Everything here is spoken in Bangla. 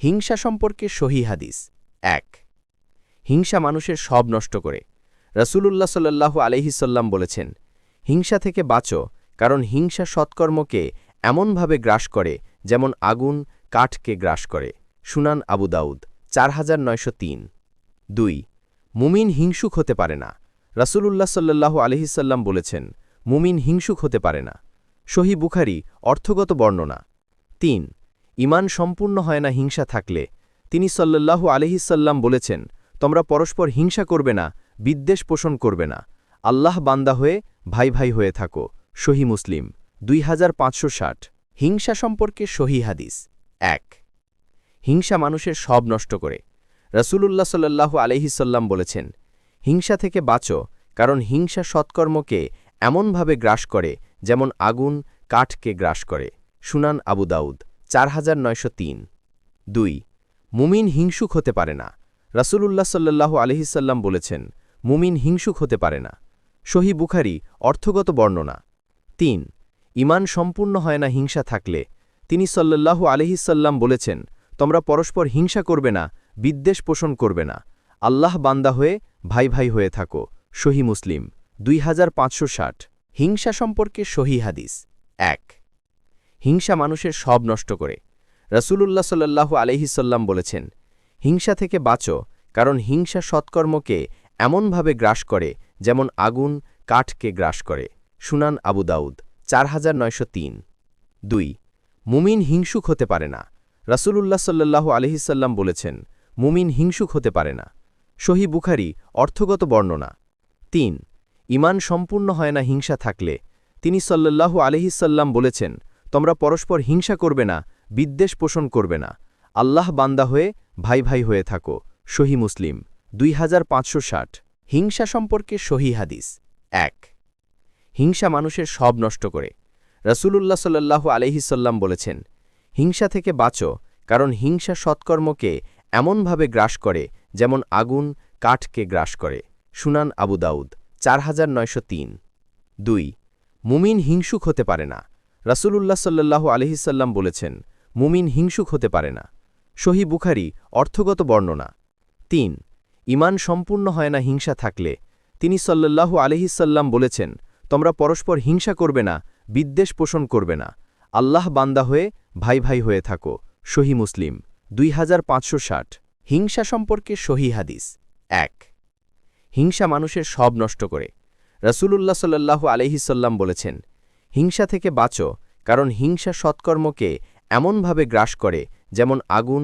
হিংসা সম্পর্কে সহিহ হাদিস ১ হিংসা মানুষের সব নষ্ট করে। রাসূলুল্লাহ সাল্লাল্লাহু আলাইহি সাল্লাম বলেছেন, হিংসা থেকে বাঁচো, কারণ হিংসা সৎকর্মকে এমনভাবে গ্রাস করে যেমন আগুন কাঠকে গ্রাস করে। সুনান আবু দাউদ ৪৯০৩। ২ মুমিন হিংসুক হতে পারে না। রাসূলুল্লাহ সাল্লাল্লাহু আলাইহি সাল্লাম বলেছেন, মুমিন হিংসুক হতে পারে না। সহিহ বুখারী অর্থগত বর্ণনা। ৩ ঈমান সম্পূর্ণ হয় না হিংসা থাকলে। তিনি সাল্লাল্লাহু আলাইহি সাল্লাম বলেছেন, তোমরা পরস্পর হিংসা করবে না, বিদ্বেষ পোষণ করবে না, আল্লাহ বান্দা হয়ে ভাই ভাই হয়ে থাকো। সহিহ মুসলিম ২৫৬০। হিংসা সম্পর্কে সহিহ হাদিস ১ হিংসা মানুষের সব নষ্ট করে। রাসূলুল্লাহ সাল্লাল্লাহু আলাইহি সাল্লাম বলেছেন, হিংসা থেকে বাঁচো, কারণ হিংসা সৎকর্মকে এমনভাবে গ্রাস করে যেমন আগুন কাঠকে গ্রাস করে। সুনান আবু দাউদ ৪৯০৩। ২ মুমিন হিংসুক হতে পারে না। রাসূলুল্লাহ সাল্লাল্লাহু আলাইহি সাল্লাম বলেছেন, মুমিন হিংসুক হতে পারে না। সহিহ বুখারী অর্থগত বর্ণনা। ৩ ঈমান সম্পূর্ণ হয় না হিংসা থাকলে। তিনি সাল্লাল্লাহু আলাইহি সাল্লাম বলেছেন, তোমরা পরস্পর হিংসা করবে না, বিদ্বেষ পোষণ করবে না, আল্লাহ বান্দা হয়ে ভাই ভাই হয়ে থাকো। সহিহ মুসলিম ২৫৬০। হিংসা সম্পর্কে সহিহ হাদিস ১ হিংসা মানুষের সব নষ্ট করে। রাসূলুল্লাহ সাল্লাল্লাহু আলাইহি সাল্লাম বলেছেন, হিংসা থেকে বাঁচো, কারণ হিংসা সৎকর্মকে এমনভাবে গ্রাস করে যেমন আগুন কাঠকে গ্রাস করে। সুনান আবু দাউদ ৪৯০৩। ২ মুমিন হিংসুক হতে পারে না। রাসূলুল্লাহ সাল্লাল্লাহু আলাইহি সাল্লাম বলেছেন, মুমিন হিংসুক হতে পারে না। সহিহ বুখারী অর্থগত বর্ণনা। ৩ ঈমান সম্পূর্ণ হয় না হিংসা থাকলে। তিনি সাল্লাল্লাহু আলাইহি সাল্লাম বলেছেন, তোমরা পরস্পর হিংসা করবে না, বিদ্বেষ পোষণ করবে না, আল্লাহ বান্দা হয়ে ভাই ভাই হয়ে থাকো। সহিহ মুসলিম ২৫৬০। হিংসা সম্পর্কে সহিহ হাদিস ১ হিংসা মানুষের সব নষ্ট করে। রাসূলুল্লাহ সাল্লাল্লাহু আলাইহি সাল্লাম বলেছেন, হিংসা থেকে বাঁচো, কারণ হিংসা সৎকর্মকে এমনভাবে গ্রাস করে যেমন আগুন কাঠকে গ্রাস করে। সুনান আবু দাউদ ৪৯০৩। ২ মুমিন হিংসুক হতে পারে না। রাসূলুল্লাহ সাল্লাল্লাহু আলাইহি সাল্লাম বলেছেন, মুমিন হিংসুক হতে পারে না। সহিহ বুখারী অর্থগত বর্ণনা। ৩ ঈমান সম্পূর্ণ হয় না হিংসা থাকলে। তিনি সাল্লাল্লাহু আলাইহি সাল্লাম বলেছেন, তোমরা পরস্পর হিংসা করবে না, বিদ্বেষ পোষণ করবে না, আল্লাহ বান্দা হয়ে ভাই ভাই হয়ে থাকো। সহিহ মুসলিম ২৫৬০। হিংসা সম্পর্কে সহিহ হাদিস ১ হিংসা মানুষের সব নষ্ট করে। রাসূলুল্লাহ সাল্লাল্লাহু আলাইহি সাল্লাম বলেছেন, হিংসা থেকে বাঁচো, কারণ হিংসা সৎকর্মকে এমনভাবে গ্রাস করে যেমন আগুন